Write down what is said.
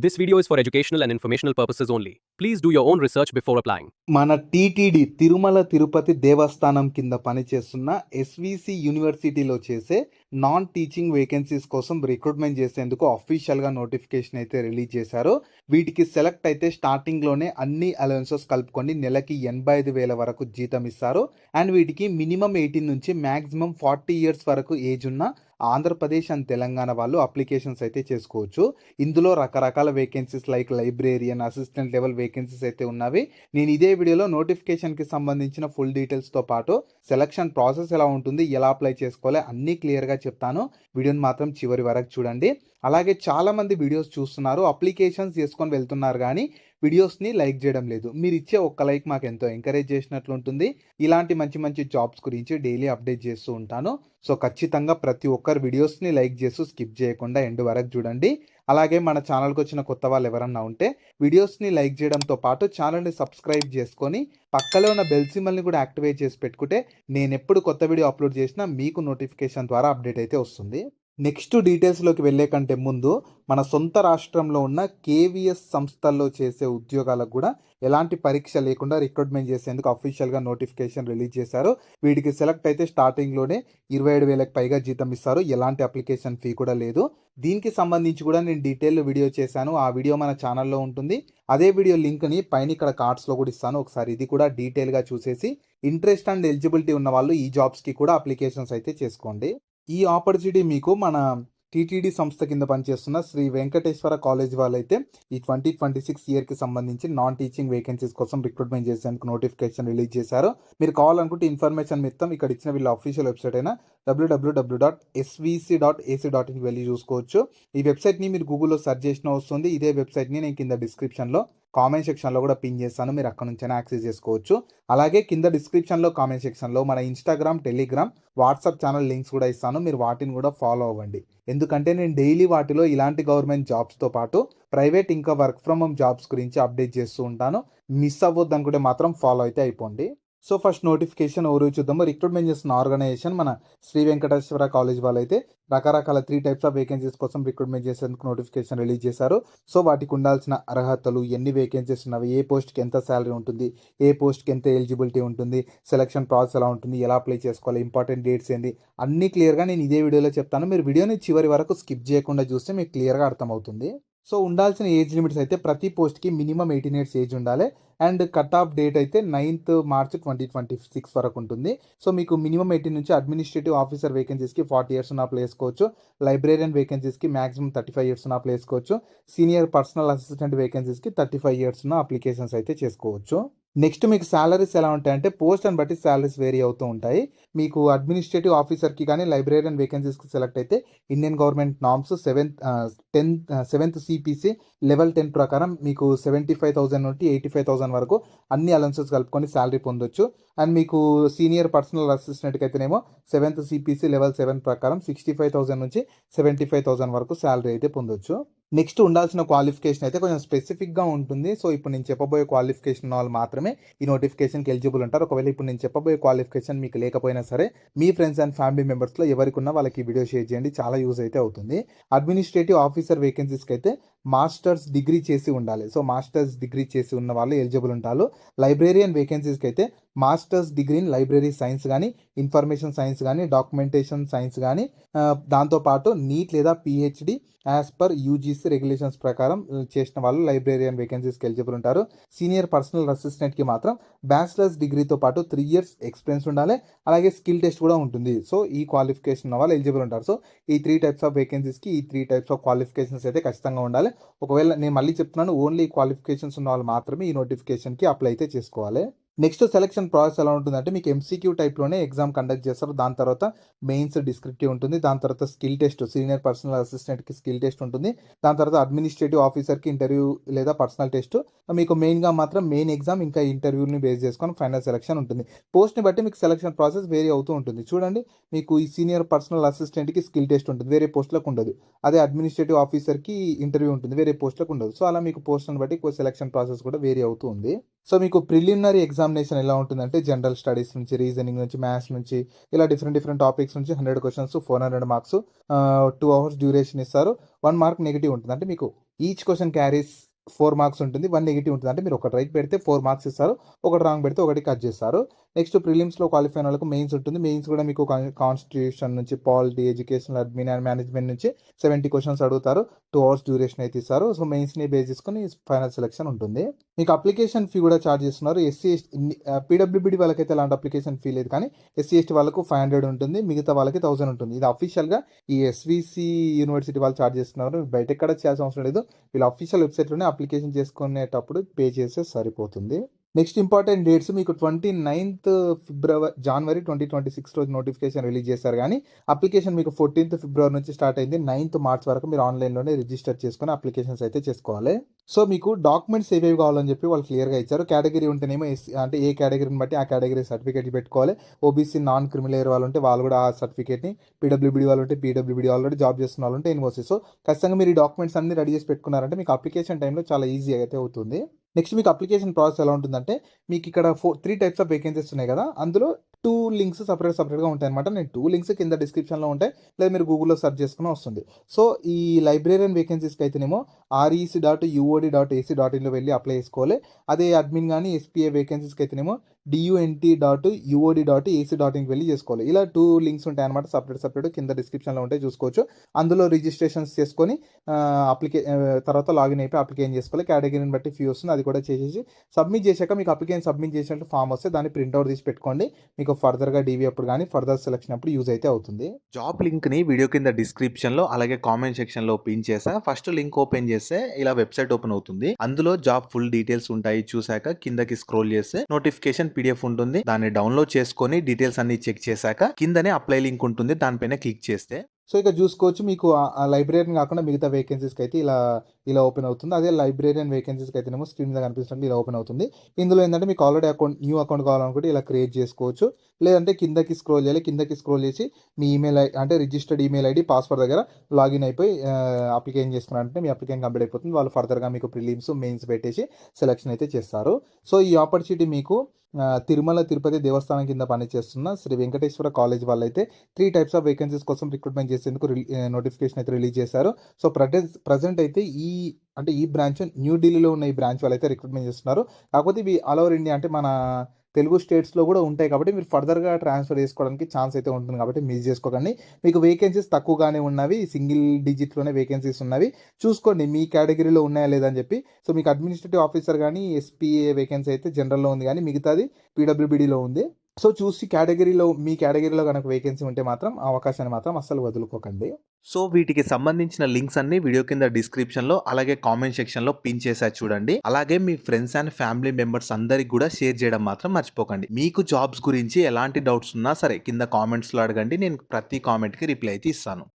This video is for educational and informational purposes only. Please do your own research before applying. మన TTD Tirumala Tirupati దేవస్థానం కింద పనిచేస్తున్న SVC యూనివర్సిటీలో చేసే non teaching vacancies కోసం recruitment చేసేందుకు అఫీషియల్గా నోటిఫికేషన్ అయితే రిలీజ్ చేశారు. వీటికి సెలెక్ట్ అయితే స్టార్టింగ్లోనే అన్ని అలవెన్సెస్ కలుపుకొని నెలకి 85,000 వరకు జీతం ఇస్తారు. అండ్ వీటికి మినిమం 18 నుంచి మ్యాక్సిమం 40 ఇయర్స్ వరకు ఏజ్ ఉన్న ఆంధ్రప్రదేశ్ అండ్ తెలంగాణ వాళ్ళు అప్లికేషన్స్ అయితే చేసుకోవచ్చు. ఇందులో రకరకాల vacancies like librarian, assistant level vacancies అయితే ఉన్నవి. నేను ఇదే వీడియోలో నోటిఫికేషన్కి సంబంధించిన ఫుల్ డీటెయిల్స్తో పాటు సెలక్షన్ ప్రాసెస్ ఎలా ఉంటుంది, ఎలా అప్లై చేసుకోవాలి అన్నీ క్లియర్గా చెప్తాను. వీడియోని మాత్రం చివరి వరకు చూడండి. అలాగే చాలామంది వీడియోస్ చూస్తున్నారు, అప్లికేషన్స్ చేసుకొని వెళ్తున్నారు కానీ వీడియోస్ని లైక్ చేయడం లేదు. మీరు ఇచ్చే ఒక్క లైక్ మాకు ఎంతో ఎంకరేజ్ చేసినట్లు ఉంటుంది. ఇలాంటి మంచి మంచి జాబ్స్ గురించి డైలీ అప్డేట్ చేస్తూ ఉంటాను. సో ఖచ్చితంగా ప్రతి ఒక్కరు వీడియోస్ని లైక్ చేస్తూ స్కిప్ చేయకుండా ఎండ్ వరకు చూడండి. అలాగే మన ఛానల్కి వచ్చిన కొత్త వాళ్ళు ఎవరన్నా ఉంటే వీడియోస్ని లైక్ చేయడంతో పాటు ఛానల్ని సబ్స్క్రైబ్ చేసుకొని పక్కలో ఉన్న బెల్ సింబల్ని కూడా యాక్టివేట్ చేసి పెట్టుకుంటే నేను ఎప్పుడు కొత్త వీడియో అప్లోడ్ చేసినా మీకు నోటిఫికేషన్ ద్వారా అప్డేట్ అయితే వస్తుంది. నెక్స్ట్ డీటెయిల్స్లోకి వెళ్ళే కంటే ముందు మన సొంత రాష్ట్రంలో ఉన్న కేవీఎస్ సంస్థల్లో చేసే ఉద్యోగాలకు కూడా ఎలాంటి పరీక్ష లేకుండా రిక్రూట్మెంట్ చేసేందుకు అఫీషియల్గా నోటిఫికేషన్ రిలీజ్ చేశారు. వీటికి సెలెక్ట్ అయితే స్టార్టింగ్లోనే 27,000కి పైగా జీతం ఇస్తారు. ఎలాంటి అప్లికేషన్ ఫీ కూడా లేదు. దీనికి సంబంధించి కూడా నేను డీటెయిల్ వీడియో చేశాను. ఆ వీడియో మన ఛానల్లో ఉంటుంది. అదే వీడియో లింక్ని పైన ఇక్కడ కార్డ్స్లో కూడా ఇస్తాను. ఒకసారి ఇది కూడా డీటెయిల్గా చూసేసి ఇంట్రెస్ట్ అండ్ ఎలిజిబిలిటీ ఉన్న వాళ్ళు ఈ జాబ్స్కి కూడా అప్లికేషన్స్ అయితే చేసుకోండి. ఈ ఆపర్చునిటీ మీకు మన టీటీడీ సంస్థ కింద పనిచేస్తున్న శ్రీ వెంకటేశ్వర కాలేజ్ వాళ్ళైతే ఈ 2026 ఇయర్కి సంబంధించి నాన్ టీచింగ్ వేకెన్సీస్ కోసం రిక్రూట్మెంట్ చేసేందుకు నోటిఫికేషన్ రిలీజ్ చేశారు. మీరు కావాలనుకుంటే ఇన్ఫర్మేషన్ మొత్తం ఇక్కడ ఇచ్చిన వీళ్ళ అఫీషియల్ వెబ్సైట్ అయినా www.svc.ac.in వెళ్ళి చూసుకోవచ్చు. ఈ వెబ్సైట్ని మీరు గూగుల్లో సెర్చ్ చేసిన వస్తుంది. ఇదే వెబ్సైట్ని నేను కింద డిస్క్రిప్షన్లో కామెంట్ సెక్షన్లో కూడా పిన్ చేస్తాను. మీరు అక్కడ నుంచైనా యాక్సెస్ చేసుకోవచ్చు. అలాగే కింద డిస్క్రిప్షన్లో కామెంట్ సెక్షన్లో మన Instagram, Telegram, WhatsApp channel links కూడా ఇస్తాను. మీరు వాటిని కూడా ఫాలో అవ్వండి. ఎందుకంటే నేను డైలీ వాటిలో ఇలాంటి గవర్నమెంట్ జాబ్స్తో పాటు ప్రైవేట్ ఇంకా వర్క్ ఫ్రమ్ హోమ్ జాబ్స్ గురించి అప్డేట్ చేస్తూ ఉంటాను. మిస్ అవ్వద్దు అనుకుంటే మాత్రం ఫాలో అయితే అయిపోండి. సో ఫస్ట్ నోటిఫికేషన్ ఎవరు చూద్దాము. రిక్రూట్మెంట్ చేస్తున్న ఆర్గనైజేషన్ మన శ్రీ వెంకటేశ్వర కాలేజ్ వాళ్ళైతే రకరకాల 3 టైప్స్ ఆఫ్ వేకెన్సీస్ కోసం రిక్రూట్మెంట్ చేసేందుకు నోటిఫికేషన్ రిలీజ్ చేశారు. సో వాటికి ఉండాల్సిన అర్హతలు, ఎన్ని వేకెన్సీస్ ఉన్నవి, ఏ పోస్ట్కి ఎంత శాలరీ ఉంటుంది, ఏ పోస్ట్కి ఎంత ఎలిజిబిలిటీ ఉంటుంది, సెలక్షన్ ప్రాసెస్ ఎలా ఉంటుంది, ఎలా అప్లై చేసుకోవాలి, ఇంపార్టెంట్ డేట్స్ ఏంటి అన్నీ క్లియర్గా నేను ఇదే వీడియోలో చెప్తాను. మీరు వీడియోని చివరి వరకు స్కిప్ చేయకుండా చూస్తే మీకు క్లియర్గా అర్థమవుతుంది. సో ఉండాల్సిన ఏజ్ లిమిట్స్ అయితే ప్రతి పోస్ట్కి మినిమం 18 ఇయర్స్ ఏజ్ ఉండాలి. అండ్ కట్ ఆఫ్ డేట్ అయితే 9th March 2026 వరకు ఉంటుంది. సో మీకు మినిమం 18 నుంచి అడ్మినిస్ట్రేటివ్ ఆఫీసర్ వేకెన్సీస్కి 40 ఇయర్స్ ఉన్న అప్లై చేసుకోవచ్చు. లైబ్రేరియన్ వేకెన్సీస్కి మ్యాక్సిమం 35 ఇయర్స్ ఉన్న అప్లై చేసుకోవచ్చు. సీనియర్ పర్సనల్ అసిస్టెంట్ వేకెన్సీస్కి 35 ఇయర్స్ ఉన్న అప్లికేషన్స్ అయితే చేసుకోవచ్చు. నెక్స్ట్ మీకు శాలరీస్ ఎలా ఉంటాయంటే పోస్ట్ని బట్టి శాలరీస్ వేరీ అవుతూ ఉంటాయి. మీకు అడ్మినిస్ట్రేటివ్ ఆఫీసర్కి కానీ లైబ్రేరియన్ వేకెన్సీస్కి సెలెక్ట్ అయితే Indian government norms 7th CPC level 10 ప్రకారం మీకు 75,000 నుండి 85,000 వరకు అన్ని అలవెన్సెస్ కలుపుకొని శాలరీ పొందొచ్చు. అండ్ మీకు సీనియర్ పర్సనల్ అసిస్టెంట్కి అయితేనేమో 7th CPC లెవెల్ 7 ప్రకారం 65,000 నుంచి 75,000 వరకు శాలరీ అయితే పొందొచ్చు. నెక్స్ట్ ఉండాల్సిన క్వాలిఫికేషన్ అయితే కొంచెం స్పెసిఫిక్గా ఉంటుంది. సో ఇప్పుడు నేను చెప్పబోయే క్వాలిఫికేషన్ ఉన్న వాళ్ళు మాత్రమే ఈ నోటిఫికేషన్కి ఎలిజిబుల్ ఉంటారు. ఒకవేళ ఇప్పుడు నేను చెప్పబోయే క్వాలిఫికేషన్ మీకు లేకపోయినా సరే మీ ఫ్రెండ్స్ అండ్ ఫ్యామిలీ మెంబర్స్లో ఎవరికి ఉన్నా వాళ్ళకి ఈ వీడియో షేర్ చేయండి, చాలా యూజ్ అయితే అవుతుంది. అడ్మినిస్ట్రేటివ్ ఆఫీసర్ వేకెన్సీస్కి అయితే మాస్టర్స్ డిగ్రీ చేసి ఉండాలి. సో మాస్టర్స్ డిగ్రీ చేసి ఉన్న వాళ్ళు ఎలిజిబుల్ ఉంటారు. లైబ్రేరియన్ వేకెన్సీస్కి అయితే masters degree in library science కానీ, ఇన్ఫర్మేషన్ సైన్స్ కానీ, డాక్యుమెంటేషన్ సైన్స్ కానీ, దాంతోపాటు నీట్ లేదా PhD as per UGC regulations ప్రకారం చేసిన వాళ్ళు లైబ్రేరియన్ వేకెన్సీస్కి ఎలిజిబుల్ ఉంటారు. సీనియర్ పర్సనల్ అసిస్టెంట్కి మాత్రం బ్యాచిలర్స్ డిగ్రీతో పాటు 3 ఇయర్స్ ఎక్స్పీరియన్స్ ఉండాలి. అలాగే స్కిల్ టెస్ట్ కూడా ఉంటుంది. సో ఈ క్వాలిఫికేషన్ ఉన్న వాళ్ళు ఎలిజిబుల్ ఉంటారు. సో ఈ 3 టైప్స్ ఆఫ్ వేకెన్సీస్కి ఈ 3 టైప్స్ ఆఫ్ క్వాలిఫికేషన్స్ అయితే ఖచ్చితంగా ఉండాలి. ఒకవేళ నేను మళ్ళీ చెప్తున్నాను, ఓన్లీ క్వాలిఫికేషన్స్ ఉన్న వాళ్ళు మాత్రమే ఈ నోటిఫికేషన్కి అప్లై అయితే చేసుకోవాలి. నెక్స్ట్ సెలక్షన్ ప్రాసెస్ ఎలా ఉంటుందంటే మీకు MCQ టైప్లోనే ఎగ్జామ్ కండక్ట్ చేస్తారు. దాని తర్వాత మెయిన్స్ డిస్క్రిప్టివ్ ఉంటుంది. దాని తర్వాత స్కిల్ టెస్ట్, సీనియర్ పర్సనల్ అసిస్టెంట్కి స్కిల్ టెస్ట్ ఉంటుంది. దాని తర్వాత అడ్మినిస్ట్రేటివ్ ఆఫీసర్కి ఇంటర్వ్యూ లేదా పర్సనల్ టెస్ట్. మీకు మెయిన్గా మాత్రం మెయిన్ ఎగ్జామ్ ఇంకా ఇంటర్వ్యూని బేస్ చేసుకొని ఫైనల్ సెలక్షన్ ఉంటుంది. పోస్ట్ని బట్టి మీకు సెలక్షన్ ప్రాసెస్ వేరీ అవుతూ ఉంటుంది. చూడండి, మీకు ఈ సీనియర్ పర్సనల్ అసిస్టెంట్కి స్కిల్ టెస్ట్ ఉంటుంది, వేరే పోస్టులకు ఉండదు. అదే అడ్మినిస్ట్రేటివ్ ఆఫీసర్కి ఇంటర్వ్యూ ఉంటుంది, వేరే పోస్టులకు ఉండదు. సో అలా మీకు పోస్ట్ని బట్టి సెలక్షన్ ప్రాసెస్ కూడా వేరీ అవుతూ ఉంది. సో మీకు ప్రిలిమినరీ ఎగ్జామినేషన్ ఎలా ఉంటుందంటే జనరల్ స్టడీస్ నుంచి, రీజనింగ్ నుంచి, మ్యాథ్స్ నుంచి ఇలా డిఫరెంట్ టాపిక్స్ నుంచి 100 క్వెషన్స్, 400 మార్క్స్, 2 అవర్స్ డ్యూరేషన్ ఇస్తారు. 1 మార్క్ నెగెటివ్ ఉంటుంది. అంటే మీకు ఈచ్ క్వెషన్ క్యారీస్ 4 మార్క్స్ ఉంటుంది. 1 నెగెటివ్ ఉంటుంది. అంటే మీరు ఒకటి రైట్ పెడితే 4 మార్క్స్ ఇస్తారు. ఒకటి రాంగ్ పెడితే ఒకటి కట్ చేస్తారు. నెక్స్ట్ ప్రిలిమ్స్‌లో క్వాలిఫై అయిన వాళ్ళకి మెయిన్స్ ఉంటుంది. మెయిన్స్ కూడా మీకు కాన్స్టిట్యూషన్ నుంచి, polity, education, admin and management నుంచి 70 క్వెషన్స్ అడుగుతారు. 2 అవర్స్ డ్యూరేషన్ అయితే ఇస్తారు. సో మెయిన్స్‌ని బేస్ చేసుకొని ఫైనల్ సెలక్షన్ ఉంటుంది. మీకు అప్లికేషన్ ఫీ కూడా చార్జ్ చేస్తున్నారు. పీడబ్ల్యూబీడీ వాళ్ళకైతే ఎలాంటి అప్లికేషన్ ఫీ లేదు. కానీ ఎస్సీ, ఎస్టీ వాళ్ళకు 500 ఉంటుంది. మిగతా వాళ్ళకి 1000 ఉంటుంది. ఇది అఫీషియల్‌గా ఈ ఎస్వీసీ యూనివర్సిటీ వాళ్ళు చార్జ్ చేస్తున్నారు. బయట ఎక్కడ చేయాల్సిన అవసరం లేదు. వీళ్ళ అఫీషియల్ వెబ్‌సైట్‌లోనే అప్లికేషన్ చేసుకునేటప్పుడు పే చేస్తే సరిపోతుంది. నెక్స్ట్ ఇంపార్టెంట్ డేట్స్ మీకు 29th జనవరి 2026 రోజు నోటిఫికేషన్ రిలీజ్ చేశారు. కానీ అప్లికేషన్ మీకు 14th ఫిబ్రవరి నుంచి స్టార్ట్ అయింది. 9th మార్చ్ వరకు మీరు ఆన్లైన్‌లోనే రిజిస్టర్ చేసుకొని అప్లికేషన్స్ అయితే చేసుకోవాలి. సో మీకు డాక్యుమెంట్స్ ఏవేవి కావాలని చెప్పి వాళ్ళు క్లియర్‌గా ఇచ్చారు. కేటగిరీ ఉంటేనేమో అంటే ఏ కేటగిరీని బట్టి ఆ కేటగిరీ సర్టిఫికేట్ పెట్టుకోవాలి. ఓబీసీ నాన్ క్రిమిలేయర్ వాళ్ళు ఉంటే వాళ్ళు కూడా ఆ సర్టిఫికేట్‌ని, పీడబ్ల్యూబీడీ వాళ్ళు ఉంటే పీడబ్ల్యూబీడీ ఆల్రెడీ జాబ్ చేస్తున్న వాళ్ళు ఉంటే ఎన్ఓసీ. సో ఖచ్చితంగా మీరు ఈ డాక్యుమెంట్స్ అన్ని రెడీ చేసి పెట్టుకున్నారంటే మీకు అప్లికేషన్ టైంలో చాలా ఈజీ అయితే అవుతుంది. నెక్స్ట్ మీకు అప్లికేషన్ ప్రాసెస్ ఎలా ఉంటుందంటే మీకు ఇక్కడ 3 టైప్స్ ఆఫ్ వేకెన్సీస్ ఉన్నాయి కదా, అందులో 2 లింక్స్ సపరేట్‌గా ఉంటాయన్నమాట. నేను 2 లింక్స్ కింద డిస్క్రిప్షన్‌లో ఉంటాయి. లేదా మీరు గూగుల్‌లో సెర్చ్ చేసుకున్నా వస్తుంది. సో ఈ లైబ్రేరియన్ వేకెన్సీస్‌కి అయితేనేమో rec.uod.ac.inలో వెళ్ళి అప్లై చేసుకోవాలి. అదే అడ్మిన్ గానీ, ఎస్పీఏ వేకెన్సీస్‌కి అయితేనేమో dunt.uod.ac.inకి వెళ్ళి చేసుకోవాలి. ఇలా 2 లింక్స్ ఉంటాయన్నమాట. సెపరేట్ కింద డిస్క్రిప్షన్‌లో ఉంటాయి, చూసుకోవచ్చు. అందులో రిజిస్ట్రేషన్స్ చేసుకొని తర్వాత లాగిన్ అయిపోయి అప్లికేషన్ చేసుకోవాలి. కేటగిరీని బట్టి ఫీ వస్తుంది. అది కూడా చేసేసి సబ్మిట్ చేశాక మీకు అప్లికేషన్ సబ్మిట్ చేసినట్టు ఫామ్ వస్తే దాన్ని ప్రింట్అవుట్ తీసి పెట్టుకోండి. మీకు ఫర్దర్‌గా డీవీ అప్పుడు కానీ ఫర్దర్ సెలక్షన్ అప్పుడు యూజ్ అయితే అవుతుంది. జాబ్ లింక్‌ని వీడియో కింద డిస్క్రిప్షన్‌లో అలాగే కామెంట్ సెక్షన్‌లో పిన్ చేశా. ఫస్ట్ లింక్ ఓపెన్ చేస్తే ఇలా వెబ్‌సైట్ ఓపెన్ అవుతుంది. అందులో జాబ్ ఫుల్ డీటెయిల్స్ ఉంటాయి. చూసాక కిందకి స్క్రోల్ చేస్తే నోటిఫికేషన్ పీడీఎఫ్ ఉంటుంది. దాన్ని డౌన్లోడ్ చేసుకొని డీటెయిల్స్ అన్ని చెక్ చేశాక కిందనే అప్లై లింక్ ఉంటుంది. దానిపైన క్లిక్ చేస్తే సో ఇక చూసుకోవచ్చు మీకు ఆ లైబ్రేరియన్ కాకుండా మిగతా వేకెన్సీస్‌కి అయితే ఇలా ఓపెన్ అవుతుంది. అదే లైబ్రేరియన్ వేకెన్సీస్‌కి అయితేనేమో స్క్రీన్ మీద కనిపిస్తున్నట్టు ఇలా ఓపెన్ అవుతుంది. ఇందులో ఏంటంటే మీకు ఆల్రెడీ న్యూ అకౌంట్ కావాలనుకుంటే ఇలా క్రియేట్ చేసుకోవచ్చు. లేదంటే కిందకి స్క్రోల్ చేయాలి. కిందకి స్క్రోల్ చేసి మీ అంటే రిజిస్టర్డ్ ఈమెయిల్ ఐడీ, పాస్వర్డ్ దగ్గర లాగిన్ అయిపోయి అప్లికేషన్ చేసుకున్నారంటే మీ అప్లికేషన్ కంప్లీట్ అయిపోతుంది. వాళ్ళు ఫర్దర్‌గా మీకు ప్రిలిమ్స్, మెయిన్స్ పెట్టేసి సెలక్షన్ అయితే చేస్తారు. సో ఈ ఆపర్చునిటీ మీకు తిరుమల తిరుపతి దేవస్థానం కింద పనిచేస్తున్న శ్రీ వెంకటేశ్వర కాలేజ్ వాళ్ళైతే 3 టైప్స్ ఆఫ్ వేకెన్సీస్ కోసం రిక్రూట్మెంట్ చేసేందుకు నోటిఫికేషన్ అయితే రిలీజ్ చేశారు. సో ప్రజెంట్ అయితే ఈ బ్రాంచ్ న్యూ ఢిల్లీలో ఉన్న ఈ బ్రాంచ్ వాళ్ళైతే రిక్రూట్మెంట్ చేస్తున్నారు. కాకపోతే ఇవి ఆల్ ఓవర్ ఇండియా అంటే మన తెలుగు స్టేట్స్‌లో కూడా ఉంటాయి కాబట్టి మీరు ఫర్దర్‌గా ట్రాన్స్‌ఫర్ చేసుకోవడానికి ఛాన్స్ అయితే ఉంటుంది కాబట్టి మిస్ చేసుకోకండి. మీకు వేకెన్సీస్ తక్కువగానే ఉన్నవి, సింగిల్ డిజిట్‌లోనే వేకెన్సీస్ ఉన్నవి. చూసుకోండి మీ కేటగిరీలో ఉన్నాయా లేదా అని చెప్పి. సో మీకు అడ్మినిస్ట్రేటివ్ ఆఫీసర్ గానీ, ఎస్పీఏ వేకెన్సీ అయితే జనరల్‌లో ఉంది కానీ మిగతాది పీడబ్ల్యూబీడీలో ఉంది. సో చూసి మీ కేటగిరీలో గనక వేకెన్సీ ఉంటే మాత్రం ఆ అవకాశాన్ని మాత్రం అస్సలు వదులుకోకండి. సో వీటికి సంబంధించిన లింక్స్ అన్ని వీడియో కింద డిస్క్రిప్షన్‌లో అలాగే కామెంట్ సెక్షన్‌లో పిన్ చేశా చూడండి. అలాగే మీ ఫ్రెండ్స్ అండ్ ఫ్యామిలీ మెంబర్స్ అందరికి కూడా షేర్ చేయడం మాత్రం మర్చిపోకండి. మీకు జాబ్స్ గురించి ఎలాంటి డౌట్స్ ఉన్నా సరే కింద కామెంట్స్‌లో అడగండి. నేను ప్రతి కామెంట్‌కి రిప్లై అయితే ఇస్తాను.